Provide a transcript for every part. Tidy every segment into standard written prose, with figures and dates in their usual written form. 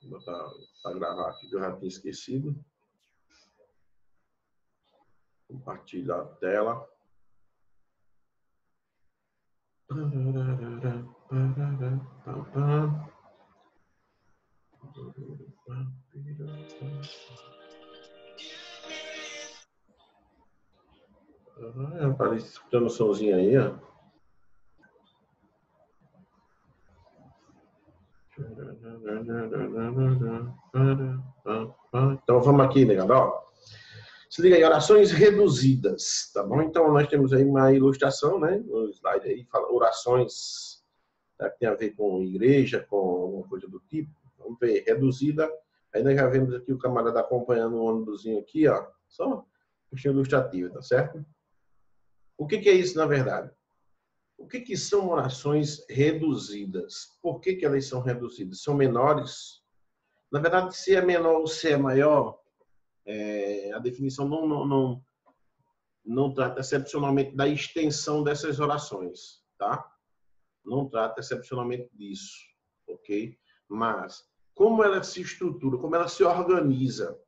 Vou botar para gravar aqui, que eu já tinha esquecido. Compartilhar a tela. Aparece escutando o somzinho aí, ó. Então vamos aqui, negado, ó. Se liga aí, orações reduzidas, tá bom? Então nós temos aí uma ilustração, né? No slide aí fala orações, tá? Que tem a ver com igreja, com alguma coisa do tipo. Vamos ver, reduzida. Aí nós já vemos aqui o camarada acompanhando o ônibusinho aqui, ó. Só uma questão ilustrativa, tá certo? O que é isso, na verdade? O que são orações reduzidas? Por que elas são reduzidas? São menores? Na verdade, se é menor ou se é maior, a definição não trata excepcionalmente da extensão dessas orações, tá? Não trata excepcionalmente disso, ok? Mas, como ela se estrutura, como ela se organiza,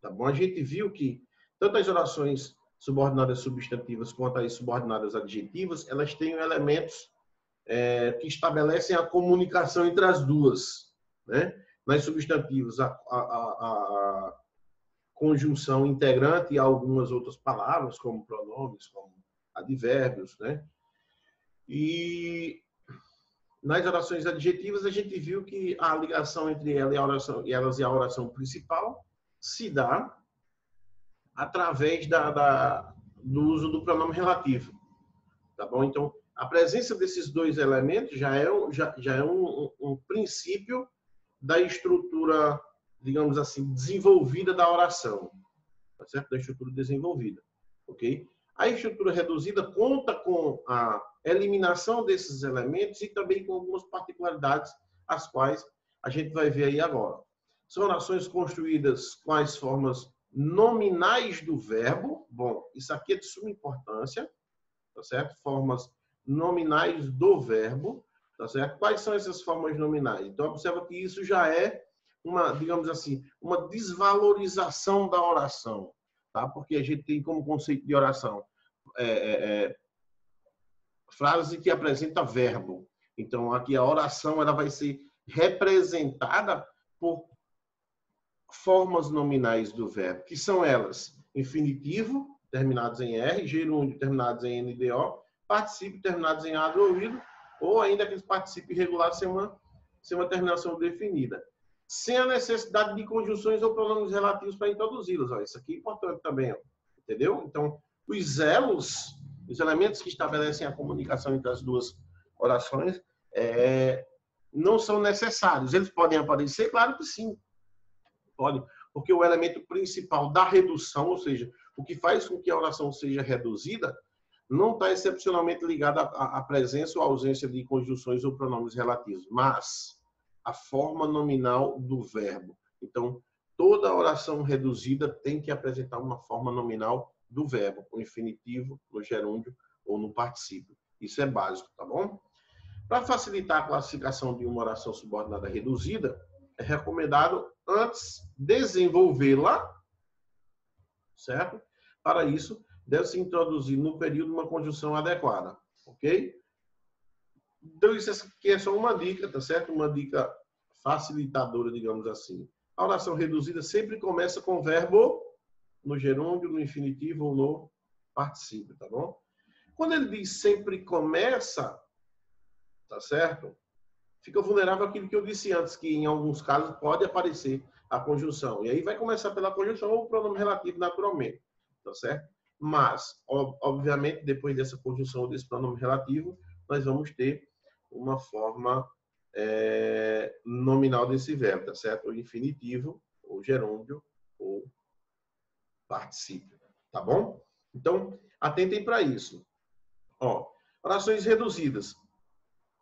tá bom? A gente viu que tanto as orações subordinadas substantivas quanto as subordinadas adjetivas, elas têm elementos que estabelecem a comunicação entre as duas, né? Nas substantivas, a conjunção integrante e algumas outras palavras, como pronomes, como advérbios, né? E nas orações adjetivas, a gente viu que a ligação entre elas e a oração principal se dá através do uso do pronome relativo, tá bom? Então, a presença desses dois elementos já é um princípio da estrutura, digamos assim, desenvolvida da oração, tá certo? Da estrutura desenvolvida, ok? A estrutura reduzida conta com a eliminação desses elementos e também com algumas particularidades, as quais a gente vai ver aí agora. São orações construídas com as formas nominais do verbo. Bom, isso aqui é de suma importância, tá certo? Formas nominais do verbo, tá certo? Quais são essas formas nominais? Então, observa que isso já é uma, digamos assim, uma desvalorização da oração, tá? Porque a gente tem como conceito de oração frase que apresenta verbo. Então, aqui a oração ela vai ser representada por formas nominais do verbo, que são elas: infinitivo, terminados em R, gerúndio, terminados em NDO, particípio, terminados em A do ouvido, ou ainda aqueles particípios irregulares sem uma terminação definida. Sem a necessidade de conjunções ou pronomes relativos para introduzi-los. Isso aqui é importante também, entendeu? Então, os elos, os elementos que estabelecem a comunicação entre as duas orações, não são necessários. Eles podem aparecer? Claro que sim. Pode, porque o elemento principal da redução, ou seja, o que faz com que a oração seja reduzida, não está excepcionalmente ligado à presença ou ausência de conjunções ou pronomes relativos, mas a forma nominal do verbo. Então, toda oração reduzida tem que apresentar uma forma nominal do verbo, no infinitivo, no gerúndio ou no particípio. Isso é básico, tá bom? Para facilitar a classificação de uma oração subordinada reduzida, é recomendado antes desenvolvê-la, certo? Para isso, deve-se introduzir no período uma conjunção adequada, ok? Então, isso aqui é só uma dica, tá certo? Uma dica facilitadora, digamos assim. A oração reduzida sempre começa com o verbo no gerúndio, no infinitivo ou no particípio, tá bom? Quando ele diz sempre começa, tá certo? Fica vulnerável àquilo que eu disse antes, que em alguns casos pode aparecer a conjunção. E aí vai começar pela conjunção ou o pronome relativo naturalmente, tá certo? Mas, obviamente, depois dessa conjunção ou desse pronome relativo, nós vamos ter uma forma nominal desse verbo, tá certo? O infinitivo, ou gerúndio, ou particípio, tá bom? Então, atentem para isso. Ó, orações reduzidas.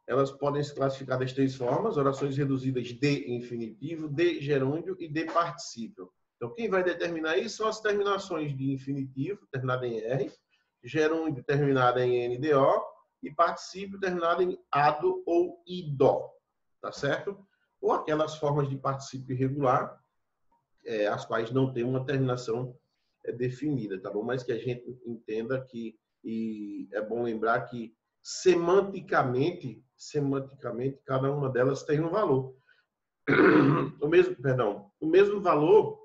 Elas podem se classificar das três formas: orações reduzidas de infinitivo, de gerúndio e de particípio. Então, quem vai determinar isso são as terminações de infinitivo, terminada em R, gerúndio, terminada em NDO, e particípio, terminado em ADO ou IDO. Tá certo? ou aquelas formas de particípio irregular, as quais não têm uma terminação definida, tá bom? Mas que a gente entenda que, e é bom lembrar que semanticamente, cada uma delas tem um valor. O mesmo valor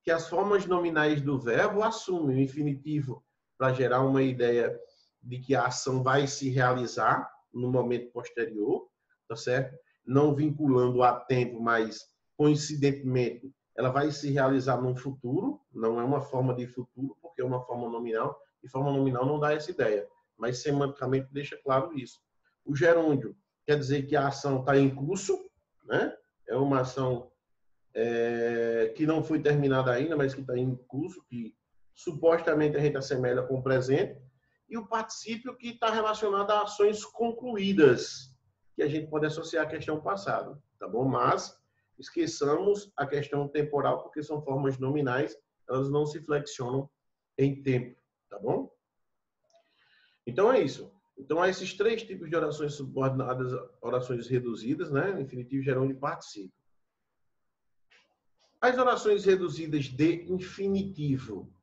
que as formas nominais do verbo assumem o infinitivo para gerar uma ideia de que a ação vai se realizar no momento posterior, tá certo? Não vinculando a tempo, mas coincidentemente ela vai se realizar no futuro, não é uma forma de futuro, porque é uma forma nominal, e forma nominal não dá essa ideia, mas semanticamente deixa claro isso. O gerúndio quer dizer que a ação está em curso, né? É uma ação que não foi terminada ainda, mas que está em curso, que supostamente a gente assemelha com o presente, e o particípio que está relacionado a ações concluídas, que a gente pode associar à questão passada, tá bom? Mas esqueçamos a questão temporal, porque são formas nominais, elas não se flexionam em tempo, tá bom? Então é isso. Então há esses três tipos de orações subordinadas, orações reduzidas, né? Infinitivo, gerúndio e particípio. As orações reduzidas de infinitivo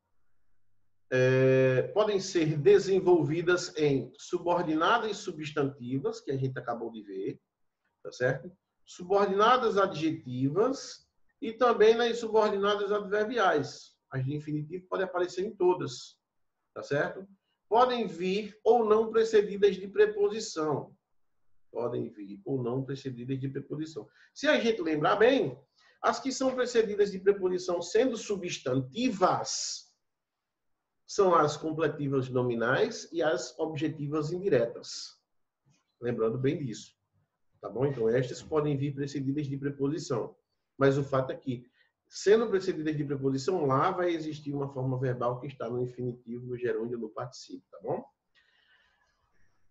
podem ser desenvolvidas em subordinadas substantivas, que a gente acabou de ver, tá certo? Subordinadas adjetivas e também nas subordinadas adverbiais. As de infinitivo podem aparecer em todas, tá certo? Podem vir ou não precedidas de preposição. Podem vir ou não precedidas de preposição. Se a gente lembrar bem, as que são precedidas de preposição sendo substantivas são as completivas nominais e as objetivas indiretas. Lembrando bem disso. Tá bom? Então, estas podem vir precedidas de preposição. Mas o fato é que, sendo precedidas de preposição, lá vai existir uma forma verbal que está no infinitivo, no gerúndio, no particípio. Tá bom?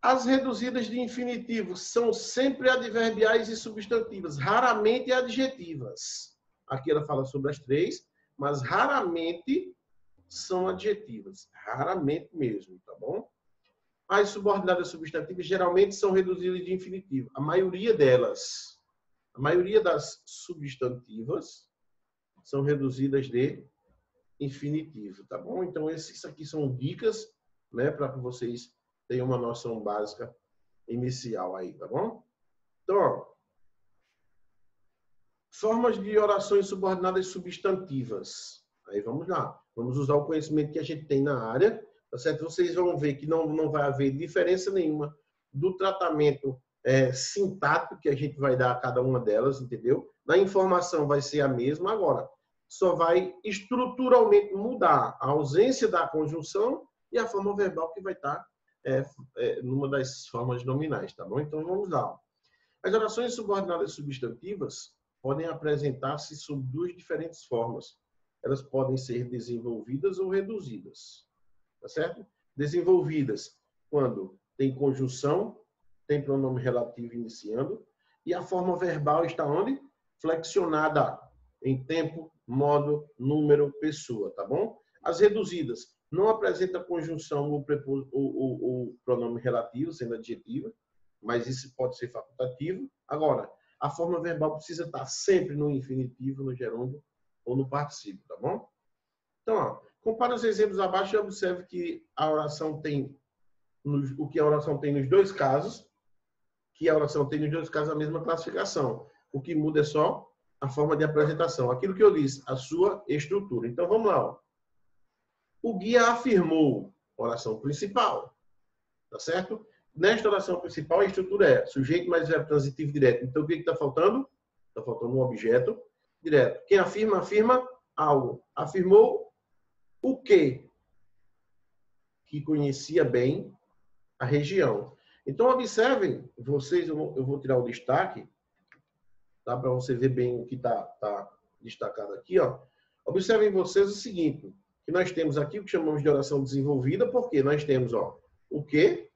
As reduzidas de infinitivo são sempre adverbiais e substantivas, raramente adjetivas. Aqui ela fala sobre as três, mas raramente são adjetivas. Raramente mesmo, tá bom? As subordinadas substantivas geralmente são reduzidas de infinitivo. A maioria delas, a maioria das substantivas são reduzidas de infinitivo, tá bom? Então, isso aqui são dicas, né, para que vocês tenham uma noção básica inicial aí, tá bom? Então, ó, formas de orações subordinadas substantivas. Aí vamos lá. Vamos usar o conhecimento que a gente tem na área, tá certo? Vocês vão ver que não vai haver diferença nenhuma do tratamento sintático que a gente vai dar a cada uma delas, entendeu? Na informação vai ser a mesma, agora só vai estruturalmente mudar a ausência da conjunção e a forma verbal que vai estar numa das formas nominais, tá bom? Então vamos lá. As orações subordinadas substantivas podem apresentar-se sob duas diferentes formas. Elas podem ser desenvolvidas ou reduzidas, tá certo? Desenvolvidas quando tem conjunção, tem pronome relativo iniciando, e a forma verbal está onde? Flexionada em tempo, modo, número, pessoa, tá bom? As reduzidas não apresentam conjunção ou pronome relativo, sendo adjetiva, mas isso pode ser facultativo. Agora, a forma verbal precisa estar sempre no infinitivo, no gerúndio ou no particípio, tá bom? Então, ó, compara os exemplos abaixo e observe que a oração tem o que a oração tem nos dois casos, a mesma classificação. O que muda é só a forma de apresentação. Aquilo que eu disse, a sua estrutura. Então, vamos lá. Ó. O guia afirmou, oração principal, tá certo? Nesta oração principal, a estrutura é sujeito mais verbo transitivo direto. Então, o que está faltando? Está faltando um objeto direto. Quem afirma, afirma algo. Afirmou o quê? Que conhecia bem a região. Então, observem, vocês, eu vou tirar o destaque, tá? Para você ver bem o que tá destacado aqui, ó. Observem vocês o seguinte, que nós temos aqui o que chamamos de oração desenvolvida, porque nós temos, ó, o quê?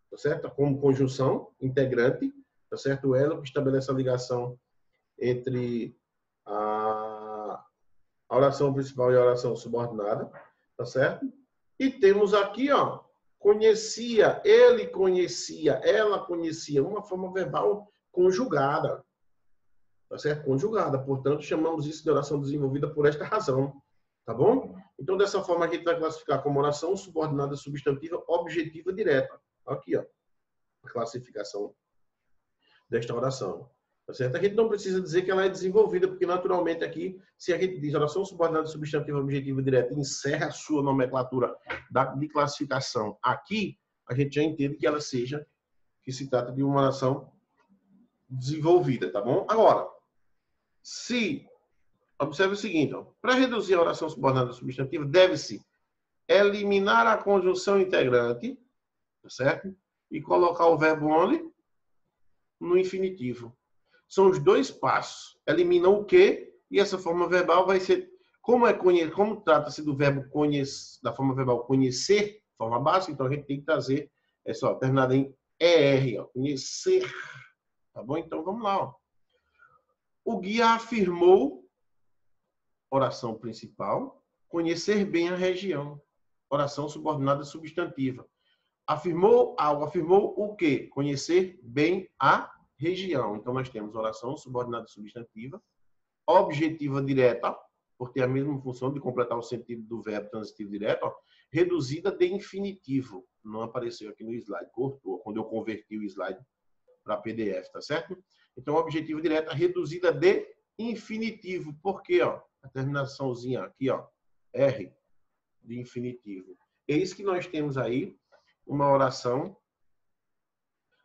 Tá certo? Como conjunção integrante, tá certo? O elo que estabelece a ligação entre a oração principal e a oração subordinada, tá certo? E temos aqui, ó, conhecia, ele conhecia, ela conhecia, uma forma verbal conjugada, tá certo? Conjugada. Portanto, chamamos isso de oração desenvolvida por esta razão. Tá bom? Então, dessa forma, a gente vai classificar como oração subordinada substantiva objetiva direta. Aqui, ó, a classificação desta oração. Tá certo? A gente não precisa dizer que ela é desenvolvida, porque naturalmente aqui, se a gente diz oração subordinada substantiva objetiva direta e encerra a sua nomenclatura de classificação aqui, a gente já entende que ela seja, que se trata de uma oração desenvolvida, tá bom? Agora, observe o seguinte, para reduzir a oração subordinada substantiva, deve-se eliminar a conjunção integrante, tá certo? E colocar o verbo onde? No infinitivo. São os dois passos. Elimina o que e essa forma verbal vai ser, como trata-se do verbo conhecer, da forma verbal conhecer, forma básica, então a gente tem que trazer essa terminada em ER, ó, conhecer. Tá bom? Então vamos lá, ó. O guia afirmou, oração principal, conhecer bem a região. Oração subordinada substantiva. Afirmou algo, afirmou o quê? Conhecer bem a região. Então, nós temos oração subordinada substantiva, objetiva direta, por ter a mesma função de completar o sentido do verbo transitivo direto, ó, reduzida de infinitivo. Não apareceu aqui no slide, cortou, quando eu converti o slide para PDF, tá certo? Então, objetiva direta reduzida de infinitivo. Por quê? Ó, a terminaçãozinha aqui, ó, R, de infinitivo. Eis que nós temos aí uma oração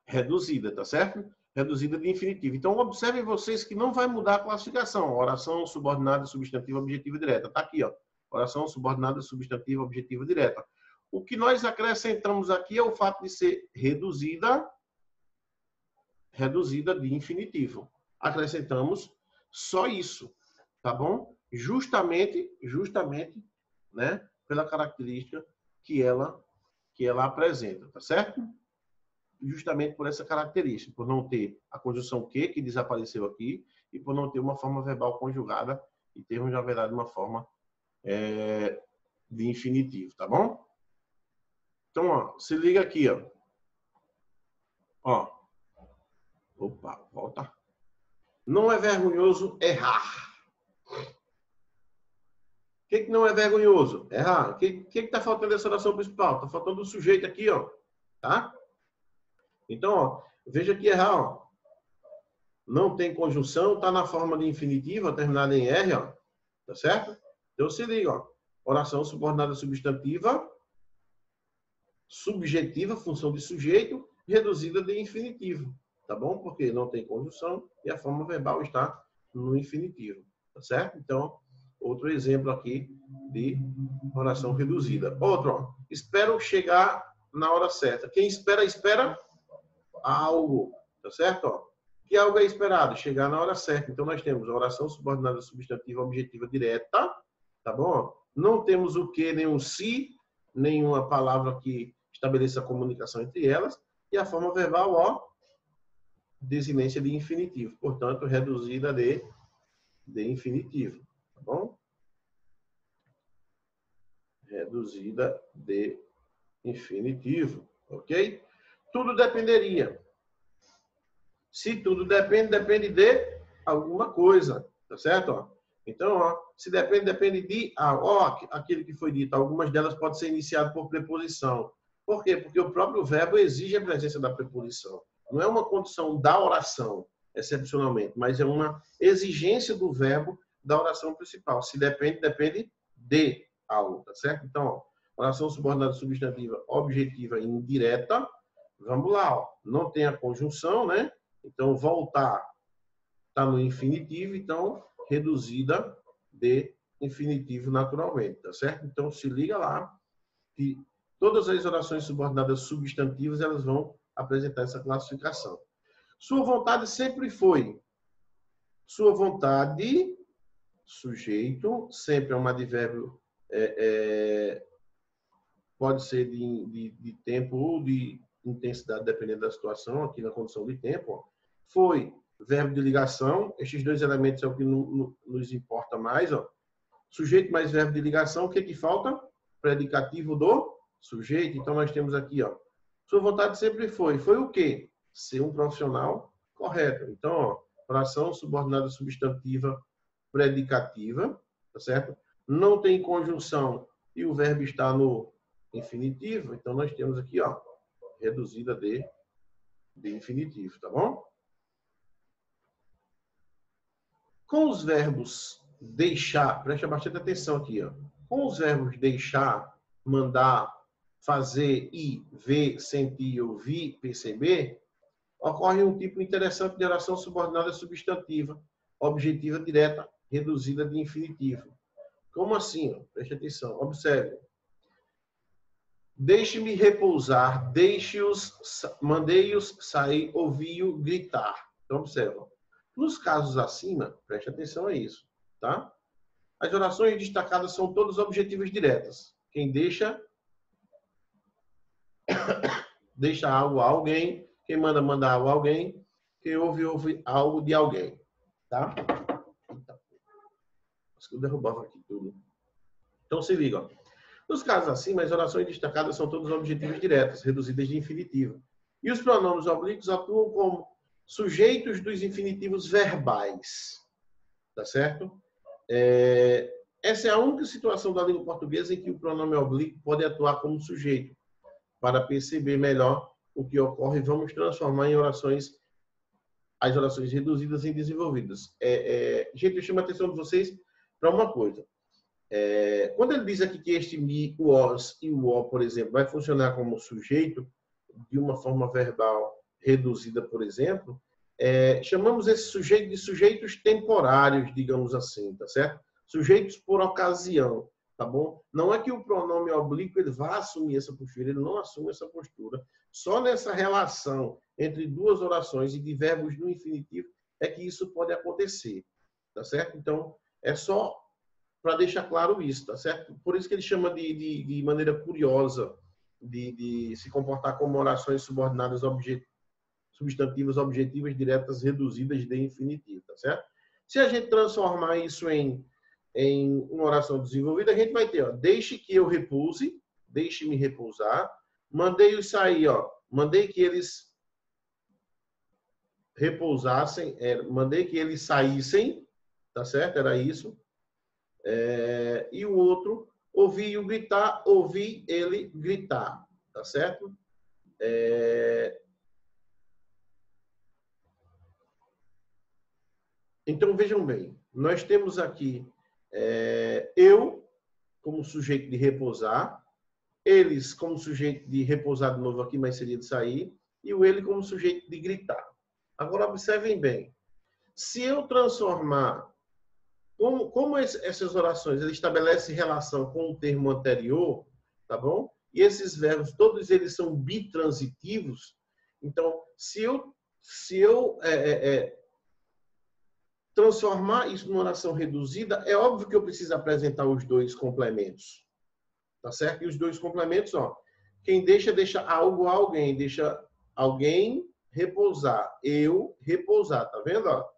reduzida, tá certo? Reduzida de infinitivo. Então, observem vocês que não vai mudar a classificação. Oração subordinada substantiva objetiva direta. Tá aqui, ó. Oração subordinada substantiva objetiva direta. O que nós acrescentamos aqui é o fato de ser reduzida de infinitivo. Acrescentamos só isso, tá bom? Justamente, né, pela característica que ela apresenta, tá certo? Justamente por essa característica, por não ter a conjunção que desapareceu aqui, e por não ter uma forma verbal conjugada, e termos, na verdade, uma forma de infinitivo, tá bom? Então, ó, se liga aqui, ó. Ó. Opa, volta. Não é vergonhoso errar. O que não é vergonhoso? Errar. O que está faltando nessa oração principal? Está faltando o sujeito aqui, ó. Tá? Então, ó, veja que errar, ó. Não tem conjunção, está na forma de infinitivo, terminada em R, ó. Tá certo? Então, se liga, ó. Oração subordinada substantiva, subjetiva, função de sujeito, reduzida de infinitivo. Tá bom? Porque não tem conjunção e a forma verbal está no infinitivo. Tá certo? Então, outro exemplo aqui de oração reduzida. Outro, ó. Espero chegar na hora certa. Quem espera, espera algo. Tá certo? Ó. Que algo é esperado? Chegar na hora certa. Então, nós temos a oração subordinada substantiva objetiva direta. Tá bom? Não temos o que, nem o se, nenhuma palavra que estabeleça a comunicação entre elas. E a forma verbal, ó, desinência de infinitivo. Portanto, reduzida de infinitivo. Tá bom? Reduzida de infinitivo. Ok? Tudo dependeria. Se tudo depende, depende de alguma coisa. Tá certo? Ó? Então, ó, se depende de ó, aquilo que foi dito. Algumas delas podem ser iniciadas por preposição. Por quê? Porque o próprio verbo exige a presença da preposição. Não é uma condição da oração, excepcionalmente, mas é uma exigência do verbo da oração principal. Se depende, depende de algo, tá certo? Então, ó, oração subordinada substantiva objetiva e indireta. Vamos lá, ó. Não tem a conjunção, né? Então, voltar está no infinitivo, então, reduzida de infinitivo naturalmente, tá certo? Então, se liga lá que todas as orações subordinadas substantivas, elas vão apresentar essa classificação. Sua vontade sempre foi. Sua vontade, sujeito, sempre é um advérbio, pode ser de tempo ou de intensidade, dependendo da situação, aqui na condição de tempo. Ó. Foi, verbo de ligação, estes dois elementos é o que nos importa mais. Ó. Sujeito mais verbo de ligação, o que falta? Predicativo do sujeito. Então, nós temos aqui, ó, sua vontade sempre foi. Foi o quê? Ser um profissional correto. Então, ó, Oração subordinada substantiva predicativa, tá certo? Não tem conjunção e o verbo está no infinitivo, então nós temos aqui, ó, reduzida de infinitivo, tá bom? Com os verbos deixar, preste bastante atenção aqui, ó. Com os verbos deixar, mandar, fazer, ir, ver, sentir, ouvir, perceber, ocorre um tipo interessante de oração subordinada substantiva, objetiva direta, reduzida de infinitivo. Como assim? Ó? Preste atenção, observe. Deixe-me repousar, deixe-os, mandei-os sair, ouvi-o gritar. Então, observa. Nos casos acima, preste atenção a isso, tá? As orações destacadas são todas objetivas diretas. Quem deixa algo a alguém, quem manda algo a alguém, quem ouve algo de alguém, tá? Acho que eu derrubava aqui tudo. Então, se liga, ó. Nos casos acima, as orações destacadas são todas objetivas diretas, reduzidas de infinitivo. E os pronomes oblíquos atuam como sujeitos dos infinitivos verbais. Tá certo? Essa é a única situação da língua portuguesa em que o pronome oblíquo pode atuar como sujeito. Para perceber melhor o que ocorre, vamos transformar em orações, as orações reduzidas em desenvolvidas. Gente, eu chamo a atenção de vocês para uma coisa. Quando ele diz aqui que este me, o os e o o, por exemplo, vai funcionar como sujeito de uma forma verbal reduzida, por exemplo, chamamos esse sujeito de sujeitos temporários, digamos assim, tá certo? Sujeitos por ocasião, tá bom? Não é que o pronome oblíquo ele vá assumir essa postura, ele não assume essa postura. Só nessa relação entre duas orações e de verbos no infinitivo é que isso pode acontecer, tá certo? Então, é só para deixar claro isso, tá certo? Por isso que ele chama de maneira curiosa de se comportar como orações subordinadas substantivas objetivas diretas reduzidas de infinitivo, tá certo? Se a gente transformar isso em uma oração desenvolvida, a gente vai ter, ó, deixe que eu repouse, deixe-me repousar, mandei-os sair, ó, mandei que eles repousassem, mandei que eles saíssem, tá certo? Era isso. E o outro, ouvi-o gritar, ouvi ele gritar, tá certo? Então, vejam bem, nós temos aqui eu como sujeito de repousar, eles como sujeito de repousar de novo aqui, mas seria de sair, e o ele como sujeito de gritar. Agora, observem bem, se eu transformar, como essas orações ele estabelecem relação com o termo anterior, tá bom? E esses verbos, todos eles são bitransitivos, então, se eu transformar isso numa oração reduzida, é óbvio que eu preciso apresentar os dois complementos. Tá certo? E os dois complementos, ó. Quem deixa algo a alguém, deixa alguém repousar. Eu repousar, tá vendo? Ó?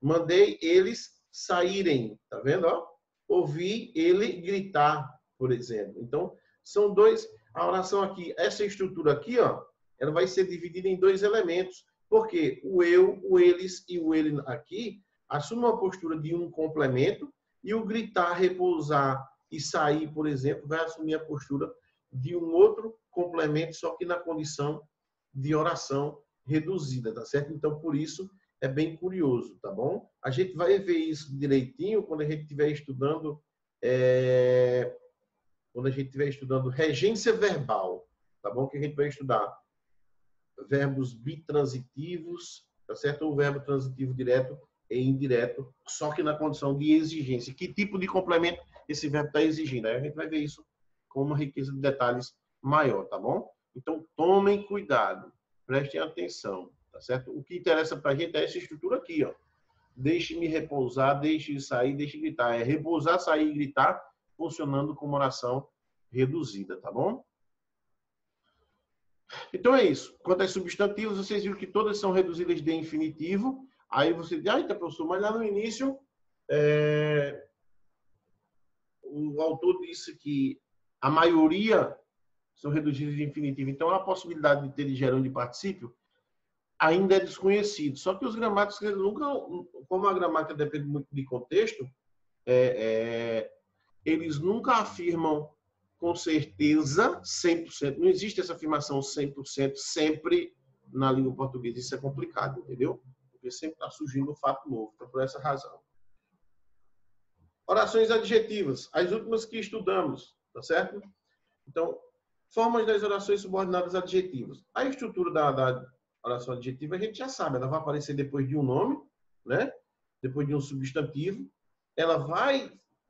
Mandei eles saírem, tá vendo? Ó? Ouvi ele gritar, por exemplo. Então, são dois. A oração aqui, essa estrutura aqui, ó, ela vai ser dividida em dois elementos. Porque o eu, o eles e o ele aqui assume uma postura de um complemento e o gritar, repousar e sair, por exemplo, vai assumir a postura de um outro complemento, só que na condição de oração reduzida, tá certo? Então, por isso, é bem curioso, tá bom? A gente vai ver isso direitinho quando a gente estiver estudando regência verbal, tá bom? Que a gente vai estudar verbos bitransitivos, tá certo? Ou verbo transitivo direto e indireto, só que na condição de exigência. Que tipo de complemento esse verbo está exigindo? Aí a gente vai ver isso com uma riqueza de detalhes maior, tá bom? Então, tomem cuidado, prestem atenção, tá certo? O que interessa para a gente é essa estrutura aqui, ó. Deixe-me repousar, deixe sair, deixe gritar. É repousar, sair e gritar, funcionando como oração reduzida, tá bom? Então é isso. Quanto às substantivos, vocês viram que todas são reduzidas de infinitivo. Aí você diz, então, professor, mas lá no início, o autor disse que a maioria são reduzidas de infinitivo. Então, há a possibilidade de ter gerúndio de particípio? ainda é desconhecido. Só que os gramáticos, eles nunca, como a gramática depende muito de contexto, eles nunca afirmam com certeza 100%. Não existe essa afirmação 100% sempre na língua portuguesa. Isso é complicado, entendeu? Porque sempre está surgindo um fato novo. Então, por essa razão. Orações adjetivas. As últimas que estudamos, tá certo? Então, formas das orações subordinadas adjetivas. A estrutura da oração adjetiva a gente já sabe. Ela vai aparecer depois de um nome, né? Depois de um substantivo. Ela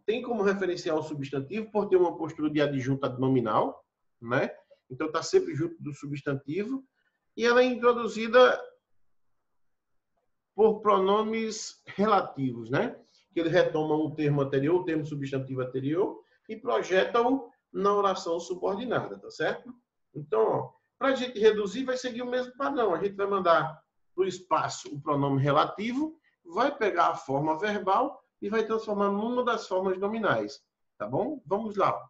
tem como referencial o substantivo por ter uma postura de adjunta nominal, né? Então está sempre junto do substantivo. E ela é introduzida por pronomes relativos, né? Que ele retoma o termo anterior, o termo substantivo anterior, e projeta-o na oração subordinada, tá certo? Então, para a gente reduzir, vai seguir o mesmo padrão. A gente vai mandar para o espaço o pronome relativo, vai pegar a forma verbal e vai transformar numa das formas nominais, tá bom? Vamos lá.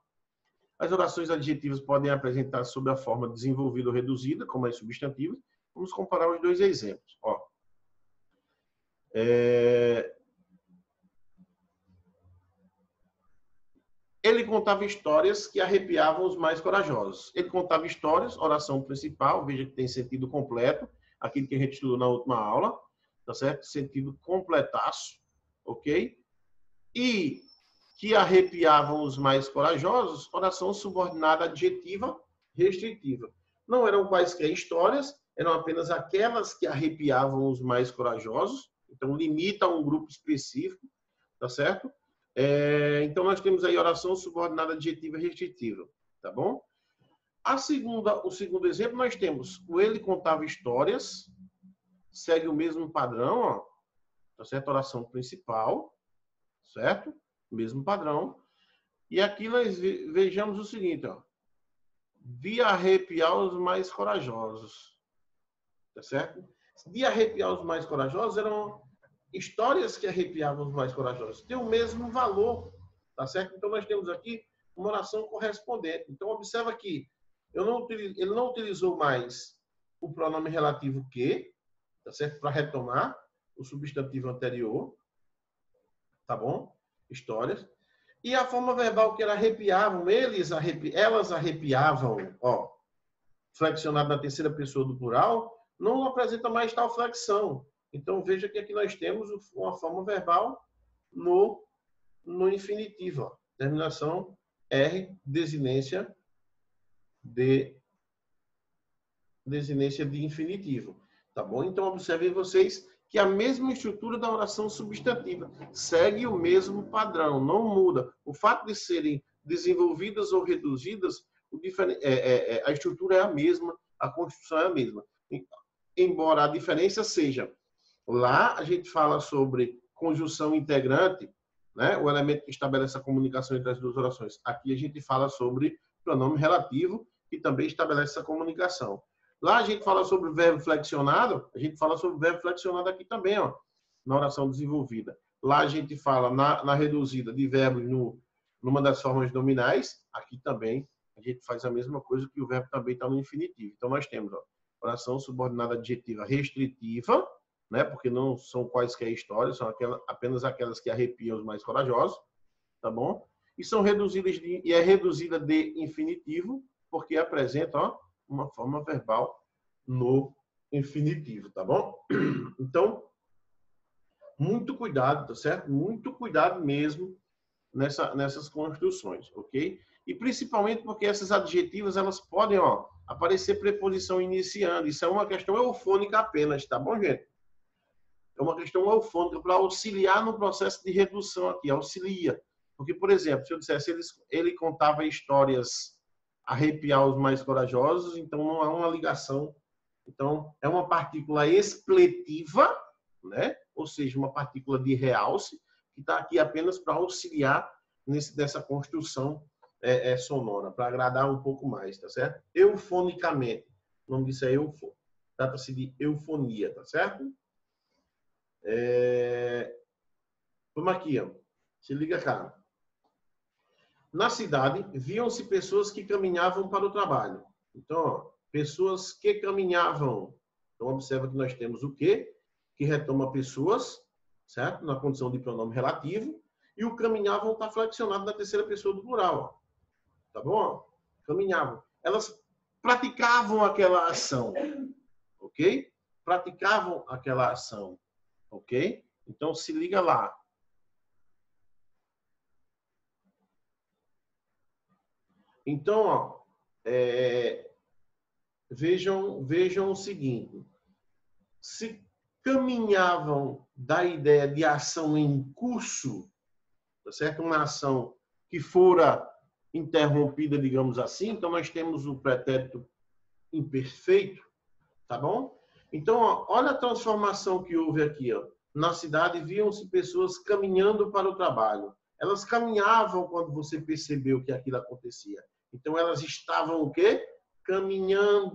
As orações adjetivas podem apresentar sob a forma desenvolvida ou reduzida, como as substantivas. Vamos comparar os dois exemplos. Ó. Ele contava histórias que arrepiavam os mais corajosos. Ele contava histórias, oração principal, veja que tem sentido completo, aquilo que a gente estudou na última aula, tá certo? Sentido completaço, ok? E que arrepiavam os mais corajosos, oração subordinada adjetiva restritiva. Não eram quaisquer histórias, eram apenas aquelas que arrepiavam os mais corajosos, então limita a um grupo específico, tá certo? Então, nós temos aí oração subordinada adjetiva restritiva, tá bom? O segundo exemplo, nós temos o ele contava histórias, segue o mesmo padrão, ó, tá certo? Oração principal, certo? Mesmo padrão. E aqui nós vejamos o seguinte, ó. De arrepiar os mais corajosos, tá certo? De arrepiar os mais corajosos eram histórias que arrepiavam os mais corajosos. Tem o mesmo valor, tá certo? Então, nós temos aqui uma oração correspondente. Então, observa aqui, ele não utilizou mais o pronome relativo que, tá certo? Para retomar o substantivo anterior, tá bom? Histórias. E a forma verbal que era arrepiavam, elas arrepiavam, ó, flexionado na terceira pessoa do plural, não apresenta mais tal flexão. Então, veja que aqui nós temos uma forma verbal no infinitivo. Ó. Terminação R, desinência de infinitivo. Tá bom? Então, observem vocês que a mesma estrutura da oração substantiva segue o mesmo padrão, não muda. O fato de serem desenvolvidas ou reduzidas, a estrutura é a mesma, a construção é a mesma. Embora a diferença seja, lá a gente fala sobre conjunção integrante, né? O elemento que estabelece a comunicação entre as duas orações. Aqui a gente fala sobre pronome relativo, que também estabelece essa comunicação. Lá a gente fala sobre verbo flexionado, a gente fala sobre verbo flexionado aqui também, ó, na oração desenvolvida. Lá a gente fala na reduzida de verbos numa das formas nominais, aqui também a gente faz a mesma coisa, que o verbo também está no infinitivo. Então nós temos, ó, oração subordinada adjetiva restritiva, né, porque não são quaisquer histórias, são apenas aquelas que arrepiam os mais corajosos, tá bom? E são reduzidas e é reduzida de infinitivo, porque apresenta, ó, uma forma verbal no infinitivo, tá bom? Então, muito cuidado, tá certo? Muito cuidado mesmo nessas construções, ok? E principalmente porque essas adjetivas, elas podem, ó, aparecer preposição iniciando. Isso é uma questão eufônica apenas, tá bom, gente? É uma questão eufônica para auxiliar no processo de redução aqui, auxilia. Porque, por exemplo, se eu dissesse ele contava histórias arrepiar os mais corajosos, então não há uma ligação. Então, é uma partícula expletiva, né? Ou seja, uma partícula de realce, que está aqui apenas para auxiliar nessa construção sonora, para agradar um pouco mais, tá certo? Eufonicamente. O nome disso é eufo. Trata-se de eufonia, tá certo? Vamos aqui, ó. Se liga, cara. Na cidade, viam-se pessoas que caminhavam para o trabalho. Então, ó, pessoas que caminhavam. Então, observa que nós temos o que retoma pessoas, certo? Na condição de pronome relativo, e o caminhavam está flexionado na terceira pessoa do plural, ó. Tá bom? Caminhavam. Elas praticavam aquela ação, ok? Praticavam aquela ação, ok? Então, se liga lá. Então, ó, vejam o seguinte. Se caminhavam da ideia de ação em curso, tá certo? Uma ação que fora interrompida, digamos assim, então nós temos o pretérito imperfeito, tá bom? Então, ó, olha a transformação que houve aqui, ó. Na cidade viam-se pessoas caminhando para o trabalho. Elas caminhavam quando você percebeu que aquilo acontecia. Então, elas estavam o quê? Caminhando,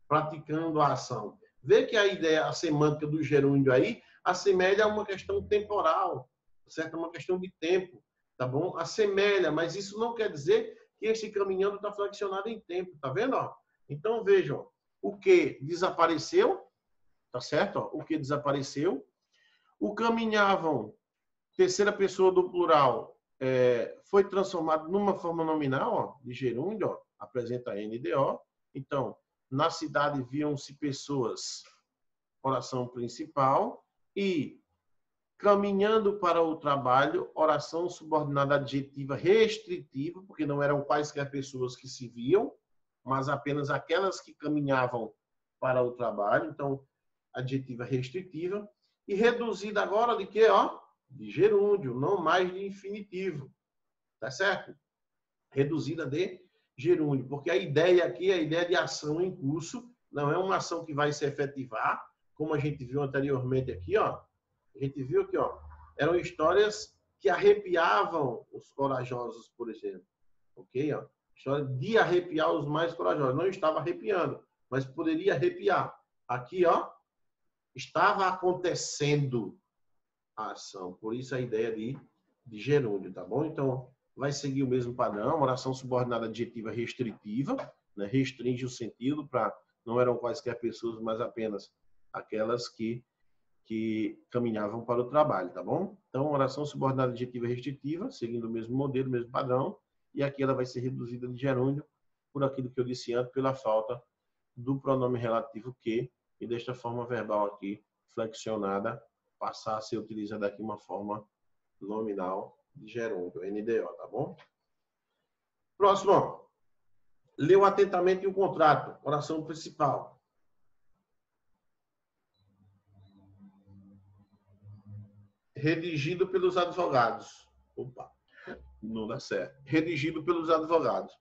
praticando a ação. Vê que a ideia, a semântica do gerúndio aí, assemelha a uma questão temporal, certo? Uma questão de tempo, tá bom? Assemelha, mas isso não quer dizer que esse caminhando está flexionado em tempo, tá vendo? Ó? Então, vejam, o que desapareceu, tá certo? Ó? O que desapareceu. O caminhavam, terceira pessoa do plural, foi transformado numa forma nominal, ó, de gerúndio, ó, apresenta NDO. Então, na cidade viam-se pessoas, oração principal, e caminhando para o trabalho, oração subordinada adjetiva restritiva, porque não eram quaisquer pessoas que se viam, mas apenas aquelas que caminhavam para o trabalho, então, adjetiva restritiva, e reduzida agora de quê? Ó? De gerúndio, não mais de infinitivo, tá certo? Reduzida de gerúndio, porque a ideia aqui é a ideia de ação em curso, não é uma ação que vai se efetivar, como a gente viu anteriormente aqui, ó. A gente viu aqui, ó, eram histórias que arrepiavam os corajosos, por exemplo, ok? Ó, história de arrepiar os mais corajosos. Não estava arrepiando, mas poderia arrepiar. Aqui, ó, estava acontecendo a ação. Por isso a ideia de gerúndio, tá bom? Então, vai seguir o mesmo padrão, oração subordinada adjetiva restritiva, né? Restringe o sentido para não eram quaisquer pessoas, mas apenas aquelas que caminhavam para o trabalho, tá bom? Então, oração subordinada adjetiva restritiva, seguindo o mesmo modelo, o mesmo padrão, e aqui ela vai ser reduzida de gerúndio por aquilo que eu disse antes, pela falta do pronome relativo que, e desta forma verbal aqui, flexionada, passar a ser utilizada aqui uma forma nominal de gerúndio, NDO, tá bom? Próximo. Leu atentamente o contrato, oração principal. Redigido pelos advogados. Opa, não dá certo. Redigido pelos advogados.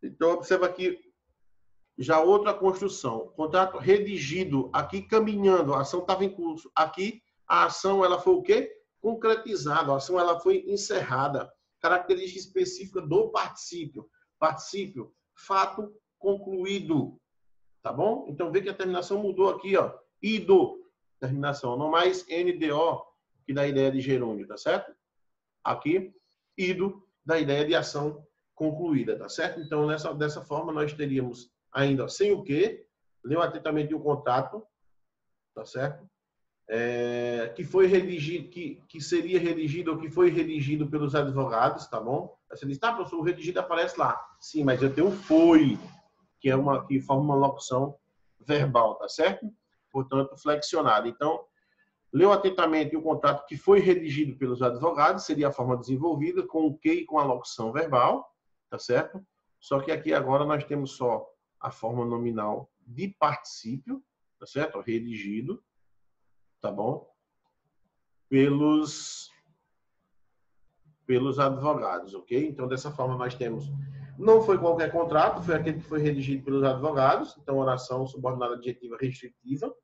Então, observa aqui já outra construção. Contrato redigido, aqui caminhando, a ação estava em curso. Aqui, a ação ela foi o quê? Concretizada, a ação ela foi encerrada. Característica específica do particípio. Particípio, fato concluído. Tá bom? Então, vê que a terminação mudou aqui, ó. Ido, terminação. Não mais NDO, que dá a ideia de gerúndio, tá certo? Aqui, ido, da ideia de ação concluída, tá certo? Então, dessa forma, nós teríamos ainda sem o que, leu atentamente o contrato, tá certo? Que foi redigido, que seria redigido ou que foi redigido pelos advogados, tá bom? Você diz, tá, professor, o redigido aparece lá. Sim, mas eu tenho foi, que forma uma locução verbal, tá certo? Portanto, flexionada. Então, leu atentamente o contrato que foi redigido pelos advogados, seria a forma desenvolvida, com o que e com a locução verbal, tá certo? Só que aqui agora nós temos só a forma nominal de particípio, tá certo? Redigido, tá bom? Pelos advogados, ok? Então, dessa forma nós temos, não foi qualquer contrato, foi aquele que foi redigido pelos advogados, então oração subordinada adjetiva restritiva,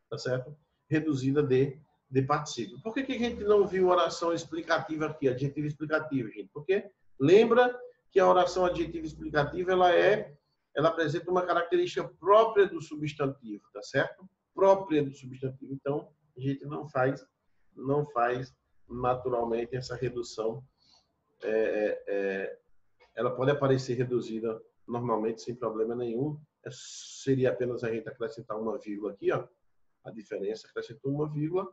tá certo? Reduzida de particípio. Por que a gente não viu oração explicativa aqui, adjetiva explicativa, gente? Porque lembra que a oração adjetiva explicativa ela apresenta uma característica própria do substantivo, tá certo? Própria do substantivo. Então, a gente não faz naturalmente essa redução. Ela pode aparecer reduzida normalmente sem problema nenhum, seria apenas a gente acrescentar uma vírgula aqui, ó. A diferença, acrescentou uma vírgula,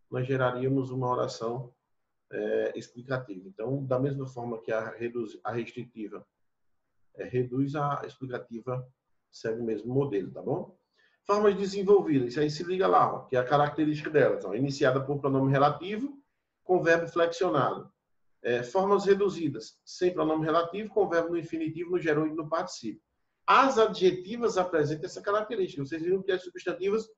nós geraríamos uma oração explicativa. Então, da mesma forma que a restritiva reduz, a explicativa segue o mesmo modelo, tá bom? Formas desenvolvidas, isso aí se liga lá, ó, que é a característica delas, ó, iniciada por pronome relativo com verbo flexionado. Formas reduzidas, sem pronome relativo, com verbo no infinitivo, no gerúndio e no particípio. As adjetivas apresentam essa característica. Vocês viram que as substantivas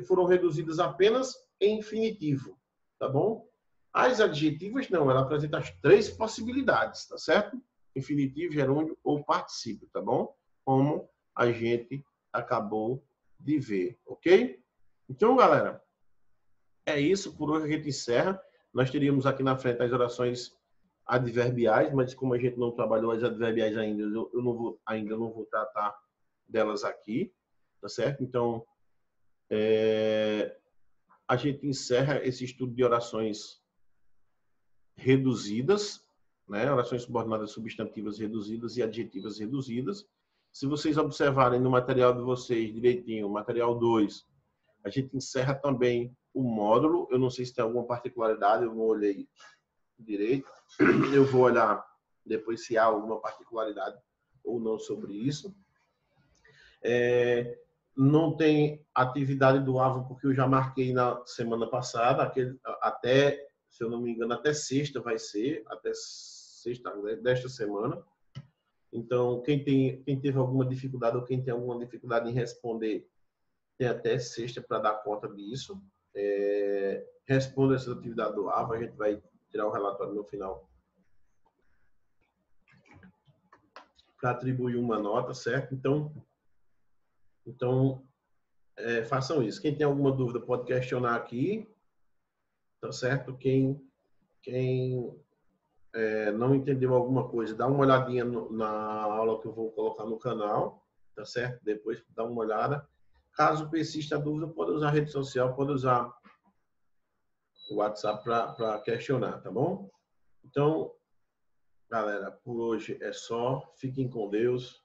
foram reduzidas apenas em infinitivo, tá bom? As adjetivas não, ela apresenta as 3 possibilidades, tá certo? Infinitivo, gerúndio ou particípio, tá bom? Como a gente acabou de ver, ok? Então, galera, é isso. Por hoje a gente encerra. Nós teríamos aqui na frente as orações adverbiais, mas como a gente não trabalhou as adverbiais ainda, eu não vou tratar delas aqui, tá certo? Então, a gente encerra esse estudo de orações reduzidas, né? Orações subordinadas substantivas reduzidas e adjetivas reduzidas. Se vocês observarem no material de vocês direitinho, material 2, a gente encerra também o módulo. Eu não sei se tem alguma particularidade, eu não olhei direito. Eu vou olhar depois se há alguma particularidade ou não sobre isso. Não tem atividade do AVA, porque eu já marquei na semana passada, até, se eu não me engano, até sexta vai ser, até sexta desta semana. Então, quem teve alguma dificuldade ou quem tem alguma dificuldade em responder, tem até sexta para dar conta disso. Responda essa atividade do AVA, a gente vai tirar o relatório no final para atribuir uma nota, certo? Então façam isso. Quem tem alguma dúvida pode questionar aqui, tá certo? Quem não entendeu alguma coisa, dá uma olhadinha na aula que eu vou colocar no canal, tá certo? Depois dá uma olhada. Caso persista a dúvida, pode usar a rede social, pode usar o WhatsApp para questionar, tá bom? Então, galera, por hoje é só. Fiquem com Deus.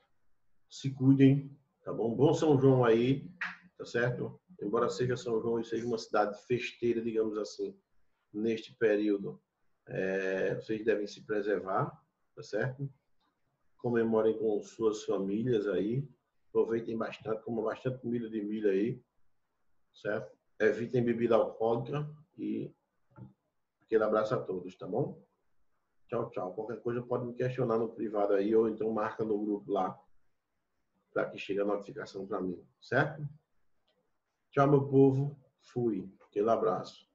Se cuidem, tá bom? Bom São João aí, tá certo? Embora seja São João e seja uma cidade festeira, digamos assim, neste período, vocês devem se preservar, tá certo? Comemorem com suas famílias aí. Aproveitem bastante, comam bastante comida de milho aí, certo? Evitem bebida alcoólica e aquele abraço a todos, tá bom? Tchau, tchau. Qualquer coisa pode me questionar no privado aí ou então marca no grupo lá para que chegue a notificação para mim, certo? Tchau, meu povo. Fui. Aquele abraço.